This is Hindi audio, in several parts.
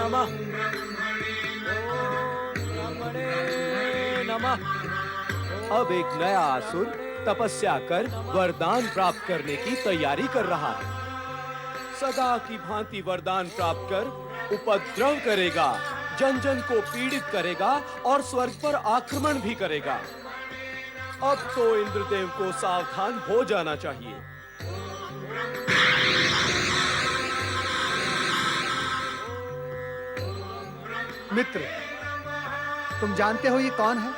नमः। ओम ब्रह्मणे नमः। अब एक नया असुर तपस्या कर वरदान प्राप्त करने की तैयारी कर रहा है। सदा की भांति वरदान प्राप्त कर उपद्रव करेगा, जन जन को पीड़ित करेगा और स्वर्ग पर आक्रमण भी करेगा। अब तो इंद्रदेव को सावधान हो जाना चाहिए। मित्र, तुम जानते हो ये कौन है?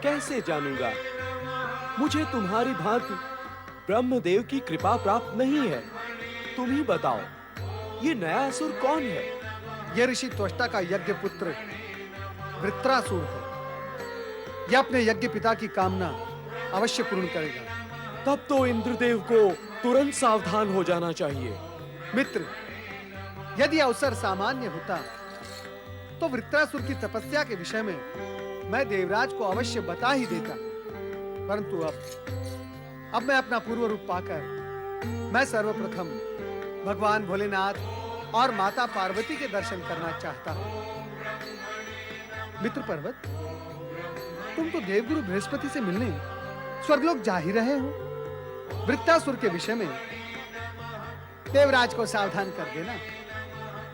कैसे जानूंगा? मुझे तुम्हारी भांति ब्रह्मदेव की कृपा प्राप्त नहीं है। तुम ही बताओ, ये नया असुर कौन है? ये ऋषि त्वष्टा का यज्ञ पुत्र वृत्रासुर है। यह अपने यज्ञ पिता की कामना अवश्य पूर्ण करेगा। तब तो इंद्रदेव को तुरंत सावधान हो जाना चाहिए। मित्र, यदि अवसर सामान्य होता तो वृत्रासुर की तपस्या के विषय में मैं देवराज को अवश्य बता ही देता, परंतु अब मैं अपना पूर्व रूप पाकर मैं सर्वप्रथम भगवान भोलेनाथ और माता पार्वती के दर्शन करना चाहता हूं। मित्र पर्वत, तुम तो देवगुरु बृहस्पति से मिलने स्वर्गलोक जा ही रहे हो। वृत्रासुर के विषय में देवराज को सावधान कर देना।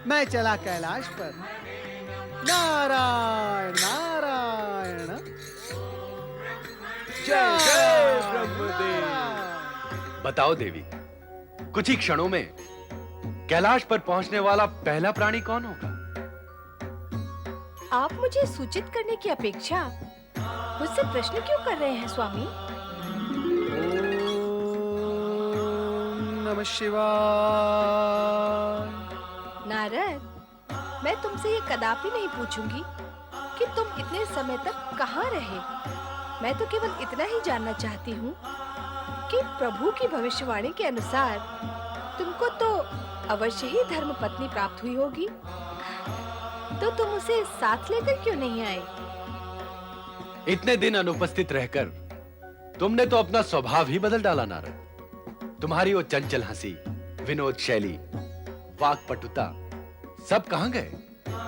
मैं चला कैलाश पर। नारायण नारायण। जय जय ब्रह्मदेव। बताओ देवी, कुछ ही क्षणों में कैलाश पर पहुंचने वाला पहला प्राणी कौन होगा? आप मुझे सूचित करने की अपेक्षा मुझसे प्रश्न क्यों कर रहे हैं स्वामी? ओम नमः शिवाय। नारद, मैं तुमसे ये कदापि नहीं पूछूंगी कि तुम इतने समय तक कहाँ रहे। मैं तो केवल इतना ही जानना चाहती हूँ कि प्रभु की भविष्यवाणी के अनुसार तुमको तो अवश्य ही धर्म पत्नी प्राप्त हुई होगी, तो तुम उसे साथ लेकर क्यों नहीं आए? इतने दिन अनुपस्थित रहकर तुमने तो अपना स्वभाव ही बदल डाला नारद। तुम्हारी वो चंचल हंसी, विनोद शैली, वाक्पटुता सब कहां गए?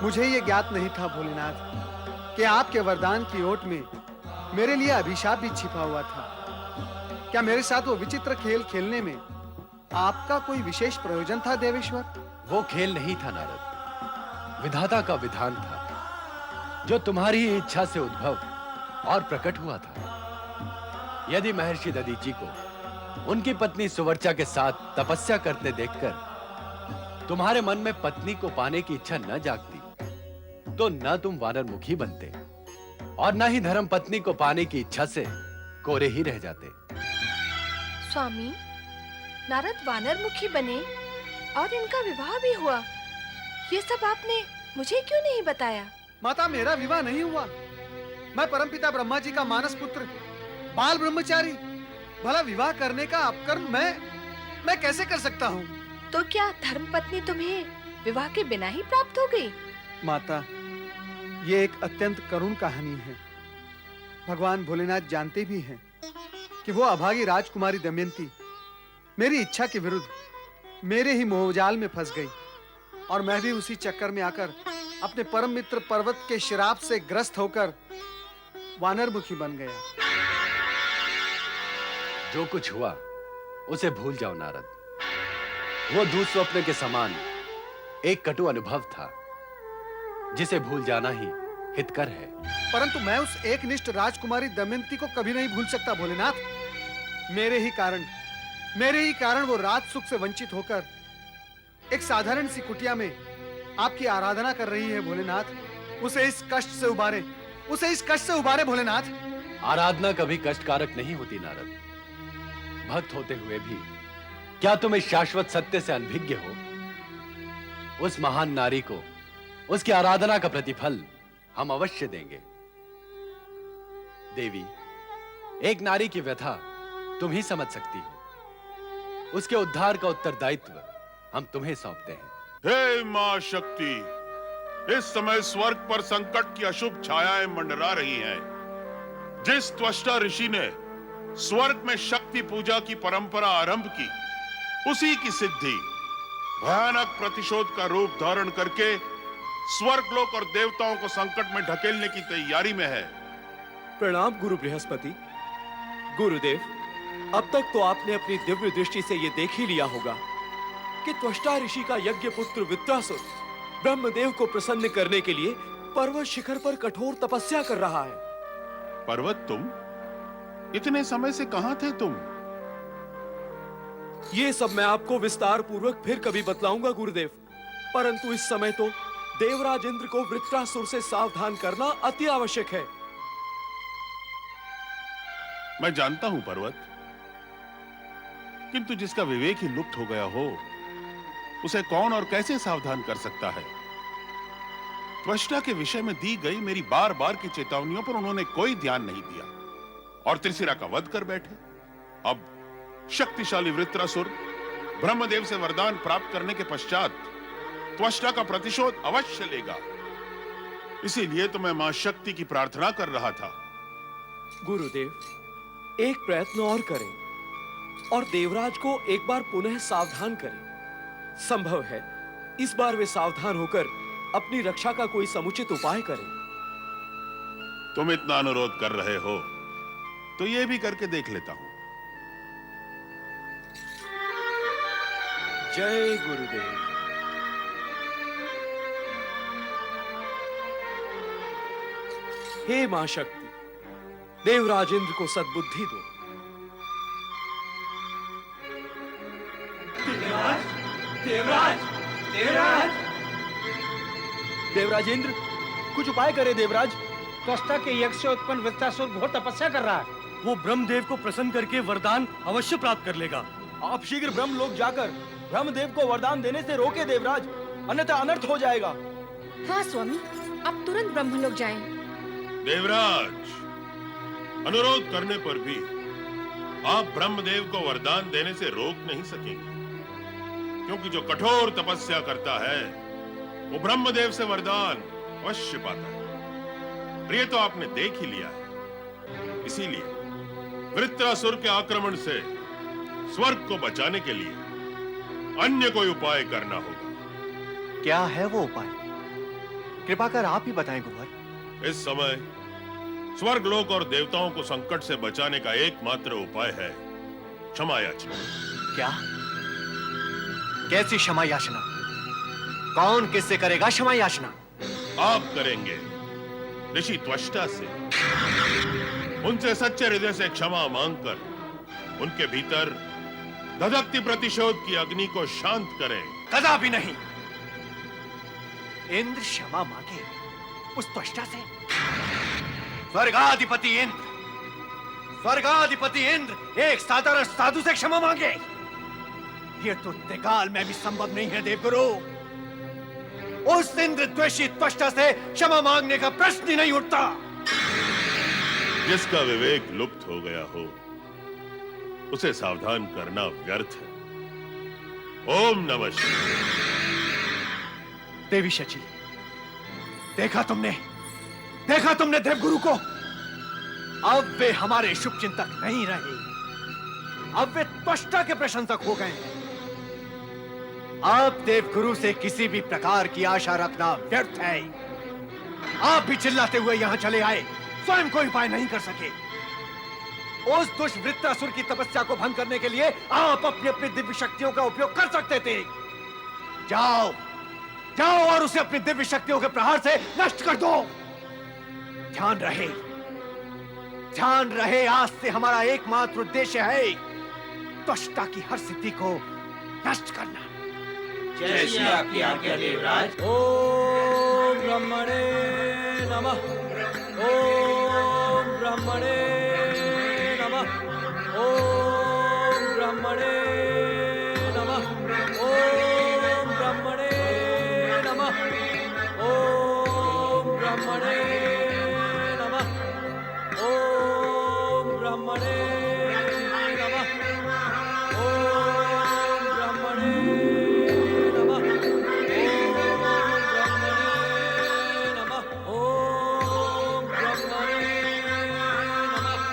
मुझे ये ज्ञात नहीं था भोलेनाथ कि आपके वरदान की ओट में मेरे लिए अभिशाप भी छिपा हुआ था। क्या मेरे साथ वो विचित्र खेल खेलने में आपका कोई विशेष प्रयोजन था देवेश्वर? वो खेल नहीं था नारद, विधाता का विधान था जो तुम्हारी ही इच्छा से उद्भव और प्रकट हुआ था। यदि महर्षि दधीचि को उनकी पत्नी सुवर्चा के साथ तपस्या करते देखकर तुम्हारे मन में पत्नी को पाने की इच्छा न जागती, तो न तुम वानरमुखी बनते और न ही धर्म पत्नी को पाने की इच्छा से कोरे ही रह जाते। स्वामी, नारद वानरमुखी बने और इनका विवाह भी हुआ। ये सब आपने मुझे क्यों नहीं बताया? माता, मेरा विवाह नहीं हुआ। मैं परमपिता ब्रह्मा जी का मानस पुत्र, बाल ब्रह्मचारी। भला विवाह करने का अपकर्म मैं कैसे कर सकता हूँ? तो क्या धर्मपत्नी तुम्हें विवाह के बिना ही प्राप्त हो गई? माता, ये एक अत्यंत करुण कहानी है। भगवान भोलेनाथ जानते भी हैं कि वो अभागी राजकुमारी दमयंती मेरी इच्छा के विरुद्ध मेरे ही मोहजाल में फंस गई, और मैं भी उसी चक्कर में आकर अपने परम मित्र पर्वत के श्राप से ग्रस्त होकर वानरमुखी बन गया। जो कुछ हुआ उसे भूल जाओ नारद। वो दुःस्वप्न के समान एक कटु अनुभव था जिसे भूल जाना ही हितकर है। परंतु मैं उस एकनिष्ठ राजकुमारी दमयंती को कभी नहीं भूल सकता भोलेनाथ। मेरे ही कारण वो राज सुख से वंचित होकर एक साधारण सी कुटिया में आपकी आराधना कर रही है भोलेनाथ। उसे इस कष्ट से उबारे भोलेनाथ। आराधना कभी कष्टकारक नहीं होती नारद। भक्त होते हुए भी क्या तुम इस शाश्वत सत्य से अनभिज्ञ हो? उस महान नारी को उसकी आराधना का प्रतिफल हम अवश्य देंगे। देवी, एक नारी की व्यथा तुम ही समझ सकती हो। उसके उद्धार का उत्तरदायित्व हम तुम्हें सौंपते हैं। हे मां शक्ति, इस समय स्वर्ग पर संकट की अशुभ छायाएं मंडरा रही हैं। जिस त्वष्टा ऋषि ने स्वर्ग में शक्ति पूजा की परंपरा आरंभ की, उसी की सिद्धि भयानक प्रतिशोध का रूप धारण करके स्वर्गलोक और देवताओं को संकट में ढकेलने की तैयारी में है। प्रणाम गुरु बृहस्पति। गुरुदेव, अब तक तो आपने अपनी दिव्य दृष्टि से यह देख ही लिया होगा कि त्वष्टा ऋषि का यज्ञ पुत्र वृत्रासुर ब्रह्मदेव को प्रसन्न करने के लिए पर्वत शिखर पर कठोर तपस्या कर रहा है। पर्वत, तुम इतने समय से कहां थे तुम? ये सब मैं आपको विस्तार पूर्वक फिर कभी बतलाऊंगा गुरुदेव, परंतु इस समय तो देवराज इंद्र को वृत्रासुर से सावधान करना अति आवश्यक है। मैं जानता हूं पर्वत, किंतु जिसका विवेक ही लुप्त हो गया हो उसे कौन और कैसे सावधान कर सकता है? त्वष्टा के विषय में दी गई मेरी बार बार की चेतावनियों पर उन्होंने कोई ध्यान नहीं दिया और त्रिशिरा का वध कर बैठे। अब शक्तिशाली वृत्रासुर ब्रह्मदेव से वरदान प्राप्त करने के पश्चात त्वष्टा का प्रतिशोध अवश्य लेगा। इसीलिए तो मैं मां शक्ति की प्रार्थना कर रहा था। गुरुदेव, एक प्रयत्न और करें और देवराज को एक बार पुनः सावधान करें। संभव है इस बार वे सावधान होकर अपनी रक्षा का कोई समुचित उपाय करें। तुम इतना अनुरोध कर रहे हो तो यह भी करके देख लेता हूं। जय गुरुदेव। हे मां शक्ति, देवराज इंद्र को सद्बुद्धि दो। देवराज, देवराज, देवराज इंद्र, कुछ उपाय करे देवराज। त्वष्टा के यज्ञ से उत्पन्न वृत्रासुर घोर तपस्या कर रहा है। वो ब्रह्मदेव को प्रसन्न करके वरदान अवश्य प्राप्त कर लेगा। आप शीघ्र ब्रह्मलोक जाकर ब्रह्मदेव को वरदान देने से रोके देवराज, अन्यथा अनर्थ हो जाएगा। हाँ स्वामी, आप तुरंत ब्रह्मलोक जाएं। देवराज, अनुरोध करने पर भी आप ब्रह्मदेव को वरदान देने से रोक नहीं सकेंगे, क्योंकि जो कठोर तपस्या करता है वो ब्रह्मदेव से वरदान अवश्य पाता है। और ये तो आपने देख ही लिया है। इसीलिए वृत्रासुर के आक्रमण से स्वर्ग को बचाने के लिए अन्य कोई उपाय करना होगा। क्या है वो उपाय? कृपा कर आप ही बताएं गुरुवर। इस समय स्वर्गलोक और देवताओं को संकट से बचाने का एकमात्र उपाय है क्षमा याचना। क्या? कैसी क्षमा याचना? कौन किससे करेगा क्षमा याचना? आप करेंगे ऋषि त्वष्टा से। उनसे सच्चे हृदय से क्षमा मांगकर उनके भीतर धधकती प्रतिशोध की अग्नि को शांत करें। कदापि नहीं। इंद्र क्षमा मांगे उस त्वष्टा से? स्वर्गाधिपति इंद्र, स्वर्गाधिपति इंद्र एक साधारण साधु से क्षमा मांगे? ये तो त्रिकाल में भी संभव नहीं है देवगुरु। उस इंद्र द्वेषी त्वष्टा से क्षमा मांगने का प्रश्न ही नहीं उठता। जिसका विवेक लुप्त हो गया हो उसे सावधान करना व्यर्थ है। ओम नमः शिवाय। देवी शची, देखा तुमने देवगुरु को? अब वे हमारे शुभ चिंतक नहीं रहे, अब वे त्वष्टा के प्रशंसक हो गए हैं। अब देवगुरु से किसी भी प्रकार की आशा रखना व्यर्थ है। आप भी चिल्लाते हुए यहां चले आए, स्वयं कोई उपाय नहीं कर सके। उस दुष्ट वृत्रासुर की तपस्या को भंग करने के लिए आप अपनी अपनी दिव्य शक्तियों का उपयोग कर सकते थे। जाओ जाओ और उसे अपनी दिव्य शक्तियों के प्रहार से नष्ट कर दो। ध्यान रहे, आज से हमारा एकमात्र उद्देश्य है त्वष्टा की हर सिद्धि को नष्ट करना। जैसी आपकी आज्ञा देवराज। ओम ब्रह्मणे नमः। ओम ब्रह्मणे नमः। ओम ब्रह्मणे नमः। ओम ब्रह्मणे नमः। ओम ब्रह्मणे नमः। ओम ब्रह्मणे नमः। ओम ब्रह्मणे नमः।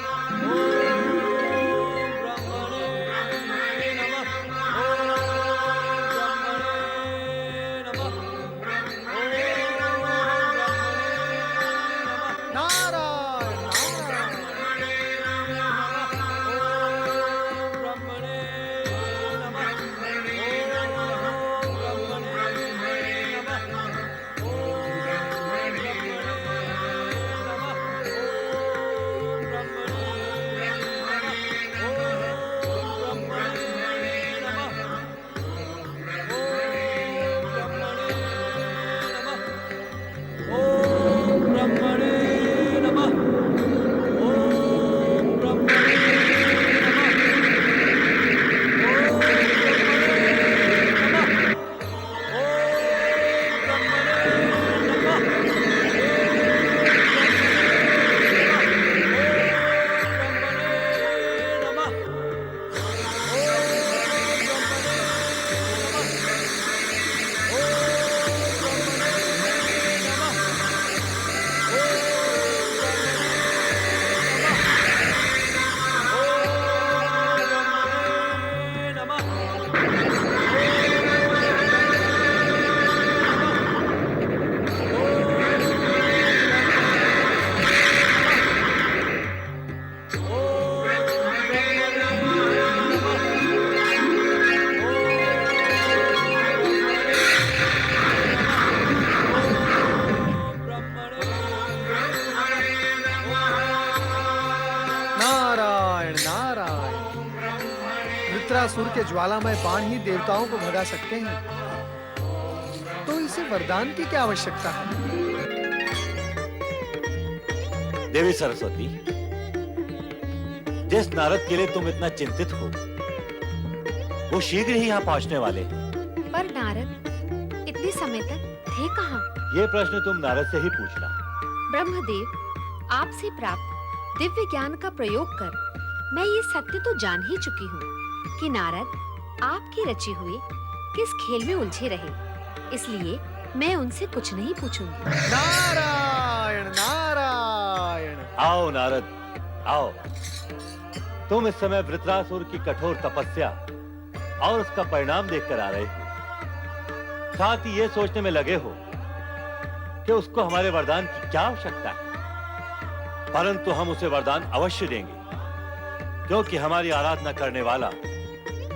वृत्रासुर के ज्वालामय बाण ही देवताओं को भगा सकते हैं, तो इसे वरदान की क्या आवश्यकता है? देवी सरस्वती, जिस नारद के लिए तुम इतना चिंतित हो, वो शीघ्र ही यहाँ पहुंचने वाले हैं। पर नारद इतने समय तक थे कहाँ? ये प्रश्न तुम नारद से ही पूछना। ब्रह्मदेव, आपसे प्राप्त दिव्य ज्ञान का प्रयोग कर मैं ये सत्य तो जान ही चुकी हूँ कि नारद आपकी रची हुई किस खेल में उलझे रहे, इसलिए मैं उनसे कुछ नहीं पूछूंगी। नारायण नारायण। आओ नारद, आओ। तुम इस समय वृत्रासुर की कठोर तपस्या और उसका परिणाम देखकर आ रहे हो, साथ ही ये सोचने में लगे हो कि उसको हमारे वरदान की क्या आवश्यकता है। परंतु हम उसे वरदान अवश्य देंगे, क्योंकि हमारी आराधना करने वाला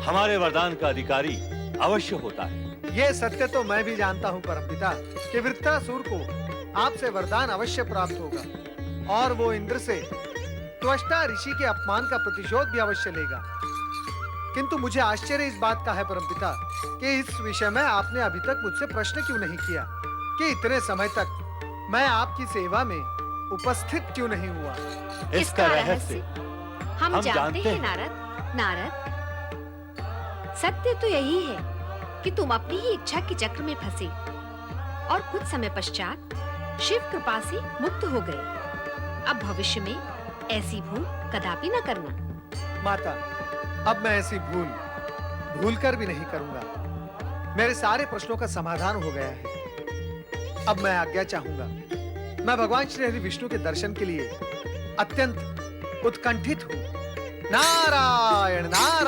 हमारे वरदान का अधिकारी अवश्य होता है। ये सत्य तो मैं भी जानता हूँ परमपिता कि वृत्रासुर को आपसे वरदान अवश्य प्राप्त होगा और वो इंद्र से त्वष्टा ऋषि के अपमान का प्रतिशोध भी अवश्य लेगा। किंतु मुझे आश्चर्य इस बात का है परमपिता कि इस विषय में आपने अभी तक मुझसे प्रश्न क्यों नहीं किया कि इतने समय तक मैं आपकी सेवा में उपस्थित क्यों नहीं हुआ। इसका रहस्य हम जानते हैं नारद। नारद, सत्य तो यही है कि तुम अपनी ही इच्छा के चक्र में फंसे और कुछ समय पश्चात शिव कृपा से मुक्त हो गए। अब भविष्य में ऐसी भूल कदापि न करना। माता, अब मैं ऐसी भूल कर भी नहीं करूंगा। मेरे सारे प्रश्नों का समाधान हो गया है। अब मैं आज्ञा चाहूंगा। मैं भगवान श्री हरि विष्णु के दर्शन के लिए अत्यंत उत्कंठित हूँ। नारायण नारायण।